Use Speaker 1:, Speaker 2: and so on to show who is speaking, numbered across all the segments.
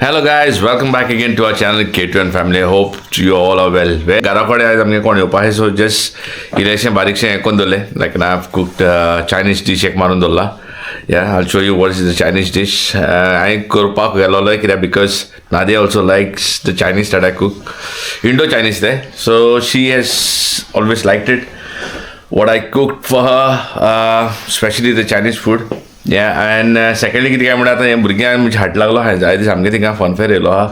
Speaker 1: Hello guys, welcome back again to our channel K2 and family. I hope you all are well. घराकडे आज आमगे कोण येवपा so just election बारीकशें हें कोन्न दवरलें. Like I've cooked Chinese dish एक मारून दवरला. Yeah, I'll show you what is the Chinese dish. I करपाक गेलोलो कित्याक because Nadia also likes the Chinese that I cook. Indo-Chinese there. So she has always liked it. What I cooked for her, especially the Chinese food. Yeah, and secondly कितें काय म्हणटा आतां हें भुरग्यांक म्हणजे हाट लागलो आहा जाय दीस आमगे थिंगा फनफेर येयलो आहा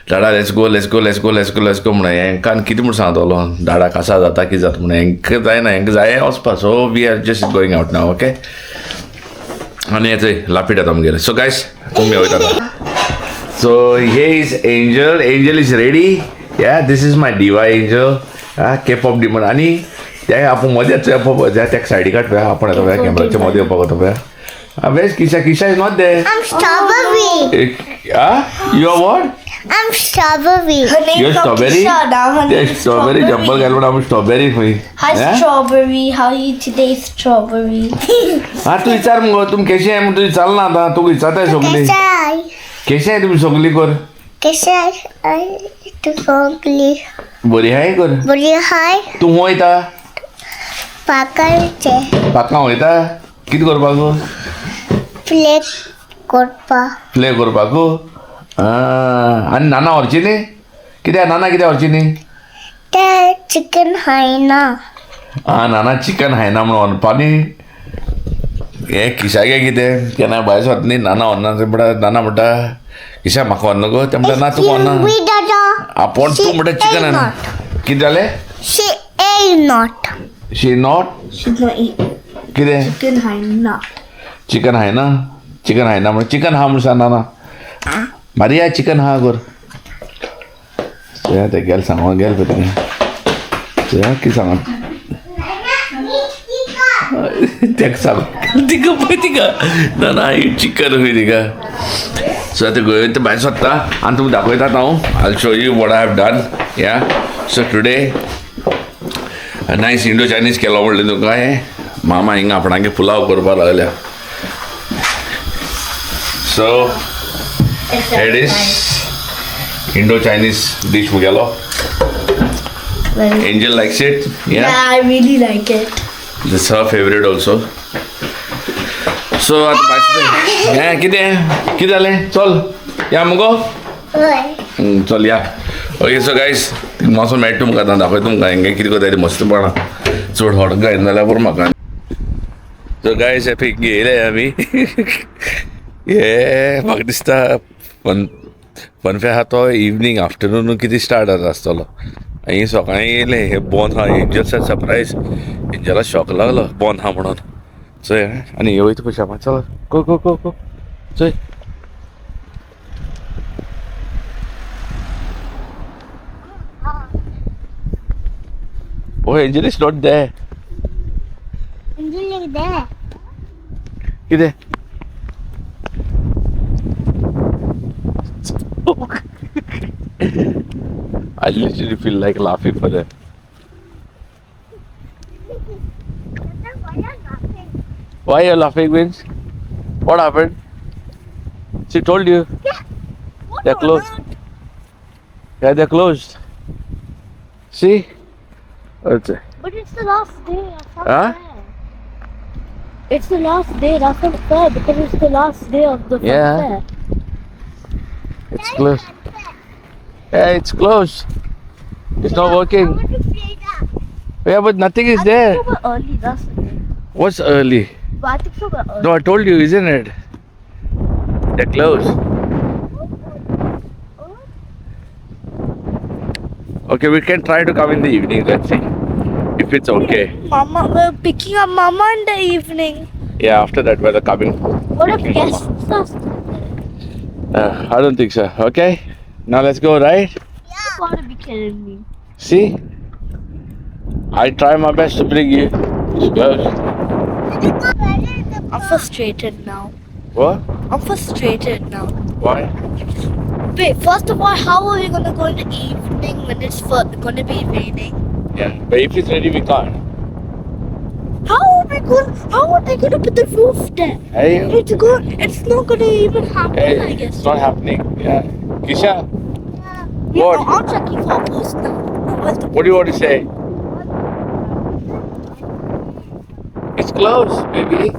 Speaker 1: डाडा लेट्स गो म्हणून हेंकां कितें म्हूण सांगतलो डाडा कासा जाता कितें जाता म्हणून हेंकां जायना हेंकां जाय वचपा so we are just going out now okay आनी हे थंय लापीट येता आमगेले सो गायस तुमी वयता सो हे is Angel is ready yeah this is my diva Angel cape of demand आनी ते आपूण मदेंच त्या सायडी काट पळय आपूण येता पळय कॅमेराच्या मदें येवपाक वता पळय where's Kisha? Kisha is not there.
Speaker 2: I'm strawberry.
Speaker 1: You are what?
Speaker 2: I'm strawberry.
Speaker 1: You're strawberry? There's strawberry jumper girl, but I'm strawberry for you.
Speaker 3: Hi strawberry, how are you today strawberry?
Speaker 1: तू विचार मग तुम कशी आहे मग तुझी चाल ना आता तू विचारताय सगळी कशी आहे तुम्ही सगळी कर
Speaker 2: कशी आहे तू सगळी
Speaker 1: बरी आहे कर
Speaker 2: बरी आहे
Speaker 1: तू वयता
Speaker 2: पाकाचे
Speaker 1: पाका वयता कितें करपाक प्ले करपाक आनी नाना व्हरची न्ही कित्याक नाना कित्याक व्हरची न्ही
Speaker 2: ते चिकन खायना
Speaker 1: नाना चिकन खायना म्हणून व्हरपा न्ही हे किशागे कितें केन्ना भायर वता न्ही नाना व्हरना ते म्हणटा नाना म्हणटा किशा म्हाका व्हरना गो ते म्हणटा ना तूं व्हरना आपूण तूं म्हणटा चिकन खायना कितें जालें
Speaker 2: she is not
Speaker 3: She's not eating.
Speaker 1: कितें
Speaker 3: Chicken hyena.
Speaker 1: चिकन खायना म्हणून चिकन हा म्हणून सांगना ना मारिया चिकन हा कर ते गेल सांगो गेल पळय तें कितें सांग तेका सांग तिका पळय तिका ना ना चिकन खंय तिका सो आतां गोंय भायर सोदता आनी तुमकां दाखयता हांव I show you what I have done yeah so today nice Indo Chinese केलो म्हणलें तुका हें मामा हिंगा आपणागे पुलाव करपाक लागल्या So, it is Indo-Chinese dish mugelo. Angel likes it.
Speaker 3: Yeah, I really like it.
Speaker 1: This is her favorite also. So, at the yeah, kide ale, chol, ya mugo. Chol ya. Okay, so guys, मौसम mat तुम करता दाखव तुम कहेंगे किती को तरी मस्त बना चोड हॉट गाय नाल्या पर म्हाका So guys, I pick गेले आमी ये म्हाका दिसता फनफेर आहा तो इवनिंग आफ्टरनून कितें स्टार्ट जाता आसतलो हांवें सकाळीं येयलें हे बंद आहा एंजल्स सरप्रायज एंजला शॉक लागलो बंद आहा म्हणून चोय आनी हे वयता पळय शामा चल गो चोय Oh, Angel is not there.
Speaker 2: Angel is there.
Speaker 1: कितें I literally feel like laughing for that. Why are you laughing, Vince? What happened? She told you.
Speaker 2: Yeah.
Speaker 1: They're closed. Yeah, they're closed. See? What's it?
Speaker 3: But it's the last day of
Speaker 1: Huh?
Speaker 3: fair. It's the last day of the fair because it's the last day of the
Speaker 1: Yeah.
Speaker 3: fair.
Speaker 1: It's closed. Yeah, it's closed. It's not working. Yeah, but nothing is
Speaker 3: I think
Speaker 1: there.
Speaker 3: so we're early, that's the thing.
Speaker 1: What's early?
Speaker 3: But I think so we're early.
Speaker 1: No, I told you, isn't it? They're closed. Okay, we can try to come in the evening. Let's see if it's okay.
Speaker 3: Mama, we're picking up Mama in the evening.
Speaker 1: Yeah, after that, we're coming.
Speaker 3: What if guests are still there?
Speaker 1: I don't think so. Okay, now let's go, right?
Speaker 3: You gotta be kidding me.
Speaker 1: See? I try my best to bring you. Yes.
Speaker 3: I'm frustrated now.
Speaker 1: What?
Speaker 3: I'm frustrated now.
Speaker 1: Why?
Speaker 3: Wait, first of all, how are we gonna go in the evening when it's gonna be raining?
Speaker 1: Yeah, but if it's ready, we can't.
Speaker 3: How are they gonna put the roof there?
Speaker 1: Hey,
Speaker 3: It's not gonna even happen, I guess.
Speaker 1: it's not happening. Yeah. Kisha,
Speaker 3: Yeah,
Speaker 1: What?
Speaker 3: no, I'm checking for post now. No, where's the
Speaker 1: what do you want to say? It's closed, baby.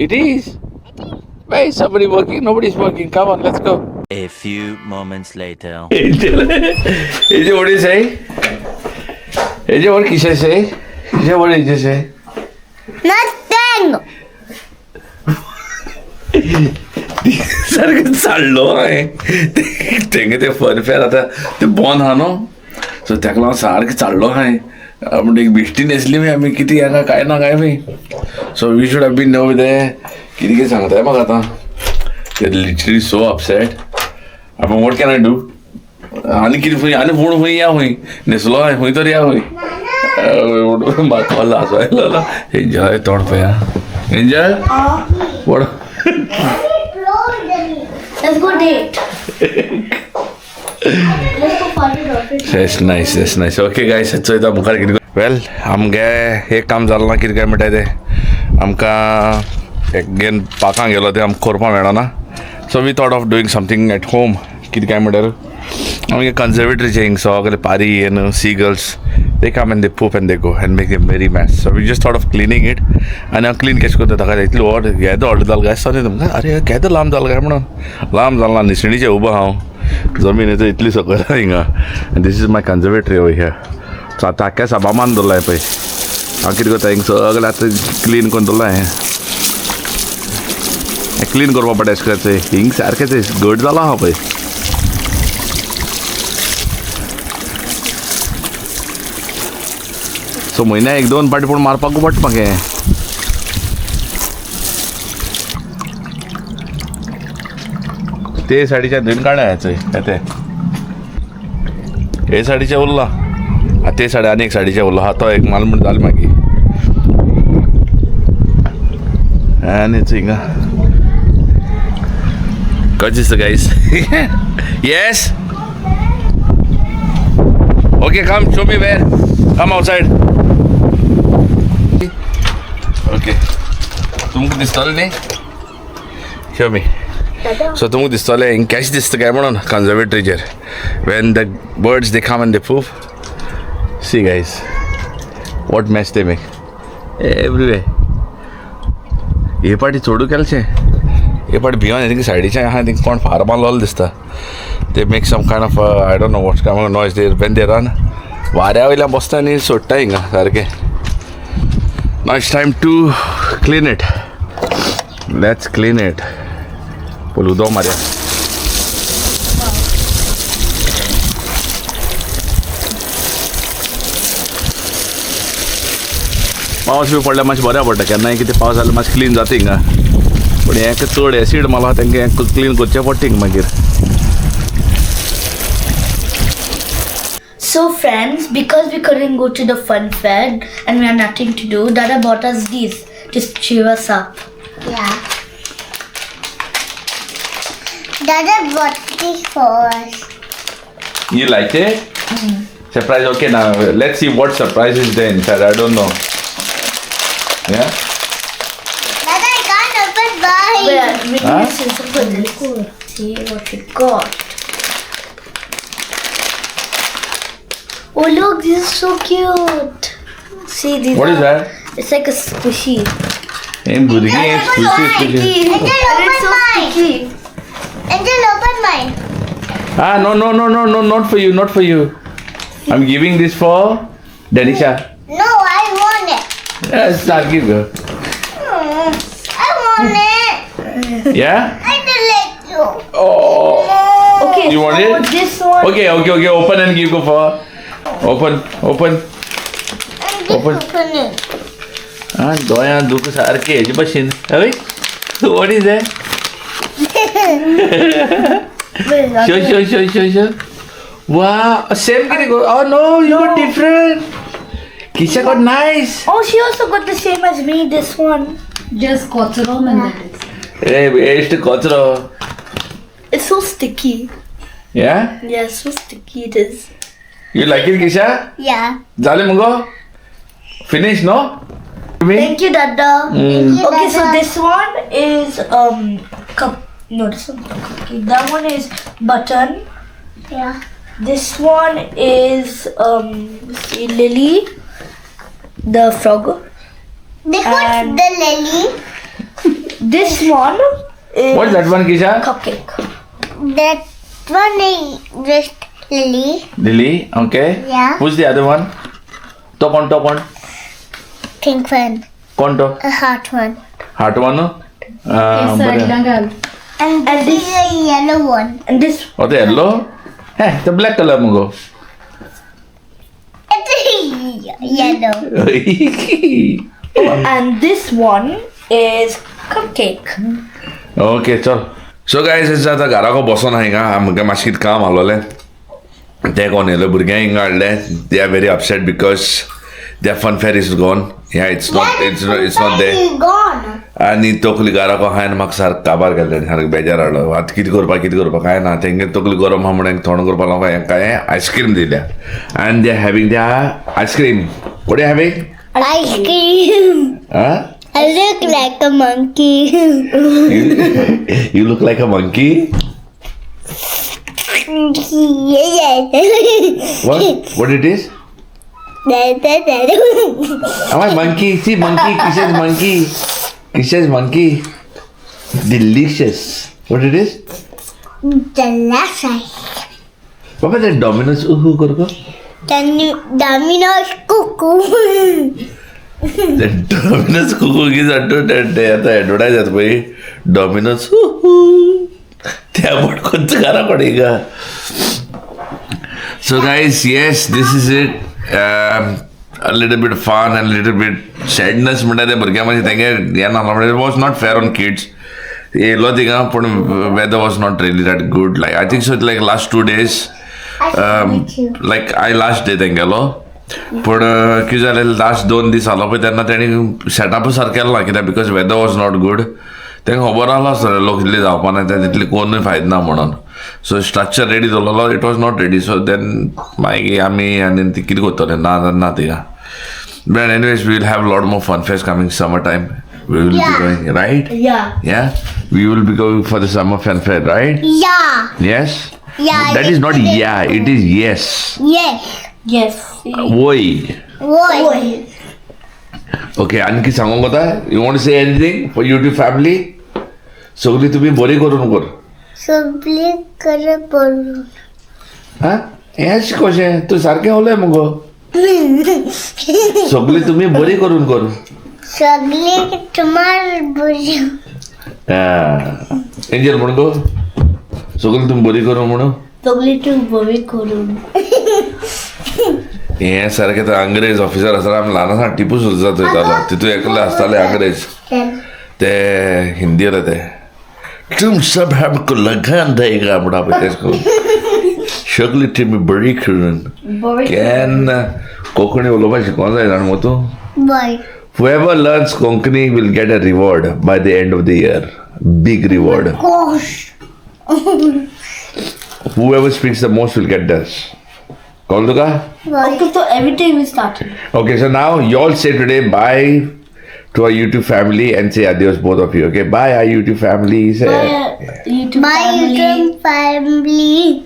Speaker 1: It is. Why is somebody working? Nobody's working. Come on, let's go.
Speaker 4: A few moments later.
Speaker 1: Angel, Angel, what do you say? Angel, what Kisha say? Kisha, what did you say?
Speaker 2: Nothing.
Speaker 1: सारखं चाललो हांवें तेंगे ते funfair आतां ते बंद आहा न्हू सो तेका लागून सारकें चाललो हांवें म्हणजे एक बिश्टी न्हेसली आमी कितें हांगा काय ना काय बी so we should have been no they कितें कितें सांगताय म्हाका आतां ते लिटरली सो अपसेट आतां वॉट कॅन आय डू आनी कितें खंय आनी पूण खंय या खंय न्हेसलो हांवें खंय तर या खंय म्हाका लाजो आयलो एंजॉय तोंड पळया enjoy what
Speaker 3: Let's go date. Let's go party rocket.
Speaker 1: That's nice. Okay, guys, so इथं मुखार कितें वेल आमगे एक काम जालें ना कितें काय म्हणटाय ते आमकां घेन पाकां गेलो ते आमकां करपा मेळना so we thought of doing something at home कितें काय म्हणल्यार आमगे कंजर्वेटरीचे हिंग सगळे पारी N C girls they come and they poop and they go and make a very mess. So we just thought of cleaning it. And now clean केश करता ताका इतली ऑर्ड येदो ऑर्डर जाल गाय सांगता तुमकां अरे केदो लांब जाल काय म्हणून लांब जालना निसणीचे उबो हांव जमीन येता इतली सकयल हिंगा and this is my conservatory over here. So आतां आख्या साबामान दवरलाय पळय हांव कितें करता हिंग सगळें आतां क्लीन करून दवरला हें क्लीन करपा पडटा एश करता हिंग सारकें घट जाला हांव पळय सो म्हयन्या एक दोन पाटी पूण मारपाकू पडटा म्हाका हें ते सायडीच्या धुवन काडल्या हेचंय येते हे सायडीचे उरला ते सायडी आनी एक सायडीचे उरलो हा तो एक माल म्हण जालें मागीर आनी हिंगा कशें दिसता guys yes okay come show me where come outside okay तुमकां दिसतलें न्ही शो मी सो तुमकां दिसतलें हिंग कशें दिसता काय म्हणून कंजर्वेटरीचेर when the birds they come and they poof see guys what mess they make everywhere हे पाटी चोडू केलचें हे पाटी भियोन थिंग सायडीचें आहा थिंग कोण फार्मार लावलें दिसता ते make some kind of I don't know what's kind of noise they when they run वाऱ्या वयल्यान बसता आनी सोडटा हिंगा सारकें now it's time to clean it let's clean it पळय उदक मारया पावस बी पडल्यार मातशें बऱ्या पडटा केन्नाय कितें पावस जाल्यार मातशें क्लीन जाता हिंगा पूण हें चड एसीड मारला तेंकां हें क्लीन करचें पडटा हिंगा मागीर
Speaker 3: So friends, because we couldn't go to the fun fair and we had nothing to do, Dada bought us these to cheer us up.
Speaker 2: Yeah. Dada bought this for us.
Speaker 1: You like it? Surprise, okay, now let's see what surprise is there inside. I don't know. Yeah?
Speaker 2: Dada, I can't open mine.
Speaker 3: Wait, we
Speaker 1: Huh?
Speaker 3: need to put this. See what we got. Oh look, this is so cute. See these.
Speaker 1: What is
Speaker 3: are-
Speaker 1: that?
Speaker 3: It's like a squishy.
Speaker 1: Hey, burgi, squishy.
Speaker 2: Angel,
Speaker 3: And
Speaker 2: open
Speaker 3: it's so
Speaker 2: mine.
Speaker 3: sticky.
Speaker 2: Angel, open mine.
Speaker 1: Ah, no, not for you, not for you. I'm giving this for Danisha.
Speaker 2: No, I want it.
Speaker 1: Yes, I'll give her.
Speaker 2: I want it.
Speaker 1: Yeah?
Speaker 2: I don't let you.
Speaker 1: Oh.
Speaker 3: Okay,
Speaker 1: You want
Speaker 3: so
Speaker 1: it?
Speaker 3: this one.
Speaker 1: Okay, open and give go for. Open.
Speaker 2: I'm just
Speaker 1: Open.
Speaker 2: opening.
Speaker 1: Ah, doya duk sarke heji bashin. Hey, what is that?
Speaker 3: Wait,
Speaker 1: Show. Wow, same kind of. Oh no, you got different. Kisha got nice.
Speaker 3: Oh, she also got the same as me, this one.
Speaker 5: Just kocherom and that is.
Speaker 1: Hey, waste kochro.
Speaker 3: It's so sticky.
Speaker 1: Yeah?
Speaker 3: Yeah, so sticky it is.
Speaker 1: You like it, Kisha?
Speaker 2: Yeah.
Speaker 1: Zale mungo? Finish, no? Me?
Speaker 3: Thank you, Dada.
Speaker 1: Mm.
Speaker 3: Okay, so this one is No, this one's not cookie. That one is button.
Speaker 2: Yeah.
Speaker 3: This one is see, Lily, the frog.
Speaker 2: This one's
Speaker 3: And-
Speaker 2: the lily.
Speaker 3: This one is
Speaker 1: What's that one, Kisha?
Speaker 3: cupcake.
Speaker 2: That one is just lily.
Speaker 1: Lily, okay.
Speaker 2: Yeah.
Speaker 1: Who's the other one? Top one.
Speaker 2: Pink one.
Speaker 1: Kon to?
Speaker 2: A hot one.
Speaker 1: Heart one?
Speaker 5: Yes, sir. Langal.
Speaker 2: And this is a yellow one.
Speaker 3: And this
Speaker 1: Oh, the yellow? Hey, the black color mungo.
Speaker 2: It's yellow.
Speaker 3: and this one is cupcake.
Speaker 1: Okay, चल. So guys, it's आता घराको बसोन हांगा आमकां मातशें काम आसलोलें. ते कोण येयले भुरग्यांक हिंगा हाडले. They are very upset because their fun fair is gone. Yeah, it's not there.
Speaker 2: It's gone.
Speaker 1: आनी तकली घराको हांवें म्हाका सारको काबार केलें सारको बेजार हाडलो आतां कितें करपाक काय ना तेंगे तकली गरम आहा म्हणून थोडं करपाक लागून हांकां हें आयस्क्रीम दिल्या and they are having their ice cream. What are you having?
Speaker 2: Ice cream.
Speaker 1: Huh?
Speaker 2: I look like a monkey.
Speaker 1: You look like a monkey.
Speaker 2: Yes.
Speaker 1: What it is? Am I monkey? See, monkey. Kisha's monkey. Delicious. What it is?
Speaker 2: Delicious.
Speaker 1: Papa, that Domino's karo.
Speaker 2: Domino's cuckoo.
Speaker 1: That Domino's cuckoo is advertise at way. Domino's So guys, yes, this is it. A little bit fun and a little bit sadness. It was not fair on kids. Weather was not really that good. Like I think so. Like last 2 days, like I last day tengelo. But last 2 days आलो पण त्यांना त्यांनी setup सारखं केलं ना कित्याक because weather was not good. तेंका खबर आसलो सर लोक इतले जावपा ना तितली कोणूय फायदो ना म्हणून. So structure ready जालो it was not ready. So then मागीर आमी आनी ती कितें करतले ना तिका. But anyways, we will have a lot more fun fairs coming summertime. We will be going, right?
Speaker 3: Yeah.
Speaker 1: Yeah? We will be going for the summer fun fair, right?
Speaker 2: Yeah.
Speaker 1: Yes?
Speaker 2: Yeah.
Speaker 1: That is not yeah, it is yes.
Speaker 2: Yes.
Speaker 3: Yes.
Speaker 1: Oi.
Speaker 2: Boy.
Speaker 1: Okay, आणखी सांगू का? You want to say anything for YouTube family? सगळी तुम्ही बरी करून कर.
Speaker 2: सगळे करे बोलू.
Speaker 1: हा? हे कशें? तू सारखें उलय मुगो. सगळी तुम्ही बरी करून कर.
Speaker 2: सगळे तुम्हार बोलू.
Speaker 1: एंजल म्हण गो. सगळी तुम्ही बरी करून म्हणू.
Speaker 3: सगळी तू बरी करून.
Speaker 1: हे सारखे तर अंग्रेज ऑफिसर असताना आम्ही लहान असताना टिपू सुलतान येतालो तितून एकले असताले अंग्रेज ते हिंदी ते तुम सब हमको लगान देगा म्हणा तेच सगळी टीम बरी करून केन कोंकणी उलोवपाक शिकोवंक जाय जाण मग तूं
Speaker 2: Boy.
Speaker 1: whoever learns Konkani will get a reward by the end of the year. Big reward.
Speaker 2: Gosh.
Speaker 1: Whoever speaks the most will get this. Call Duka?
Speaker 3: Okay, so every day we started.
Speaker 1: Okay, so now you all say today bye to our YouTube family and say adios, both of you. Okay, bye, our YouTube family. Say
Speaker 3: YouTube
Speaker 2: My
Speaker 3: family.
Speaker 2: YouTube family.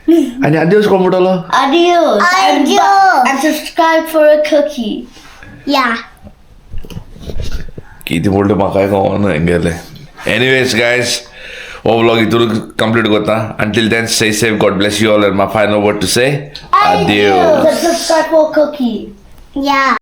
Speaker 1: and adios, komodolo.
Speaker 3: Adios.
Speaker 2: Adios.
Speaker 3: And subscribe for a cookie.
Speaker 2: Yeah.
Speaker 1: Kiti bolte makai ko ano engele. Anyways, guys, vlog ituru complete kota. Until then, stay safe. God bless you all. And my final word to say adios.
Speaker 3: Subscribe for a cookie.
Speaker 2: Yeah.